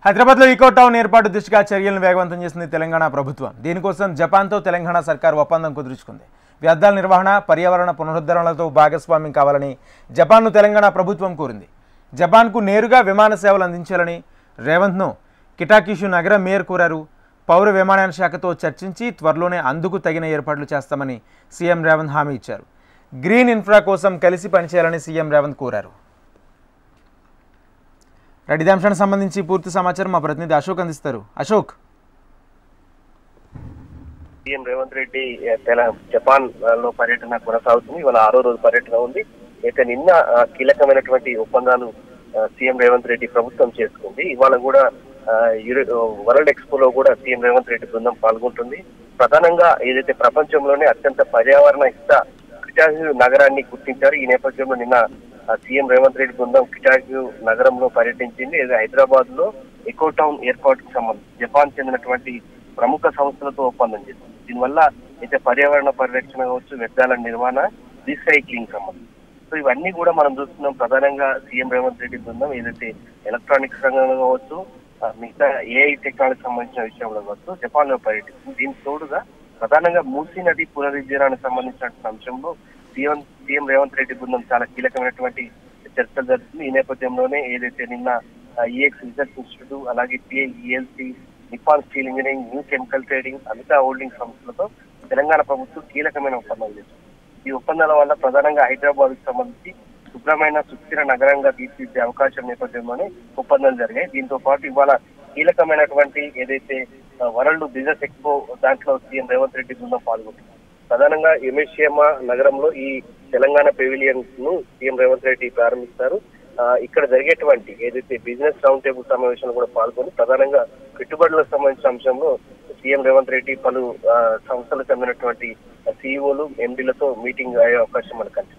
హైదరాబాద్లో eco town ఏర్పాటు దిశగా చర్యలను వేగవంతం చేసింది తెలంగాణ ప్రభుత్వం. దీనికోసం జపాన్తో తెలంగాణ సర్కార్ ఒప్పందం కుదుర్చుకుంది. వ్యర్థాల నిర్వహణ, పర్యావరణ పునరుద్ధరణలతో భాగస్వామ్యం కావాలని జపాన్ను తెలంగాణ ప్రభుత్వం కోరింది. జపాన్కు నేరుగా విమాన సేవలు అందించాలని రేవంత్ను కిటాకిషు నగర మేయర్ కోరారు. పౌర విమానయాన శాఖతో చర్చించి త్వరలోనే అందుకు తగిన ఏర్పాట్లు చేస్తామని సీఎం రేవంత్ హామీ ఇచ్చారు. గ్రీన్ ఇన్ఫ్రా కోసం కలిసి పనిచేయాలని సీఎం రేవంత్ కోరారు. ఇదే అంశానికి సంబంధించి పూర్తి సమాచారం మా ప్రతినిధి అశోక్ అందిస్తారు. అశోక్, సీఎం రేవంత్ రెడ్డి జపాన్ లో పర్యటన కొనసాగుతుంది. ఇవాళ 6వ రోజు పర్యటన ఉంది. అయితే నిన్న కీలకమైనటువంటి ఒప్పందాలు సీఎం రేవంత్ రెడ్డి ప్రభుత్వం చేసుకుంది. ఇవాళ కూడా వరల్డ్ ఎక్స్పోలో కూడా సీఎం రేవంత్ రెడ్డి బృందం పాల్గొంటుంది. ప్రధానంగా ఏదైతే ప్రపంచంలోనే అత్యంత పర్యావరణ హిత కిటాకిషు నగరాన్ని గుర్తించారు. ఈ నేపథ్యంలో నిన్న సీఎం రేవంత్ రెడ్డి బృందం కిటాకిషు నగరంలో పర్యటించింది. హైదరాబాద్ లో ఎకో టౌన్ ఏర్పాటుకు సంబంధించి జపాన్ చెందినటువంటి ప్రముఖ సంస్థలతో ఒప్పందం చేసింది. దీనివల్ల అయితే పర్యావరణ పరిరక్షణ కావచ్చు, వ్యర్థాల నిర్వహణ, రీసైక్లింగ్ సంబంధించి సో ఇవన్నీ కూడా మనం చూస్తున్నాం. ప్రధానంగా సీఎం రేవంత్ రెడ్డి బృందం ఏదైతే ఎలక్ట్రానిక్స్ రంగంలో కావచ్చు, మిగతా ఏఐ టెక్నాలజీ సంబంధించిన విషయంలో కావచ్చు జపాన్ లో పర్యటిస్తుంది. దీనికి తోడుగా ప్రధానంగా మూసీ నది పునరుద్ధరణకు సంబంధించిన అంశంలో సీఎం రేవంత్ రెడ్డి బృందం చాలా కీలకమైనటువంటి చర్చలు జరుగుతుంది. ఈ నేపథ్యంలోనే ఏదైతే నిన్న ఈఎక్స్ రీసెర్చ్ ఇన్స్టిట్యూట్, అలాగే PIELC, Nippon Steel Engineering, new chemical trading, Amita holding సంస్థలతో తెలంగాణ ప్రభుత్వం కీలకమైన ఒప్పందాలు చేసింది. ఈ ఒప్పందాల వల్ల ప్రధానంగా హైదరాబాద్ కు సంబంధించి శుభ్రమైన సుస్థిర నగరంగా తీర్చిదిద్దే అవకాశం నేపథ్యంలోనే ఒప్పందాలు జరిగాయి. దీంతో పాటు ఇవాళ కీలకమైనటువంటి ఏదైతే వరల్డ్ బిజినెస్ ఎక్స్పో దాంట్లో సీఎం రేవంత్ రెడ్డి బృందం పాల్గొంటుంది. ప్రధానంగా ఎమేషియమా నగరంలో ఈ తెలంగాణ పెవిలియన్స్ ను సీఎం రేవంత్ రెడ్డి ప్రారంభిస్తారు. ఇక్కడ జరిగేటువంటి ఏదైతే బిజినెస్ రౌండ్ టేబుల్ సమావేశంలో కూడా పాల్గొని ప్రధానంగా పెట్టుబడులకు సంబంధించిన అంశంలో సీఎం రేవంత్ రెడ్డి పలు సంస్థలకు చెందినటువంటి సిఇఓలు, ఎండీలతో మీటింగ్ అయ్యే అవకాశం మనకు కనిపిస్తుంది.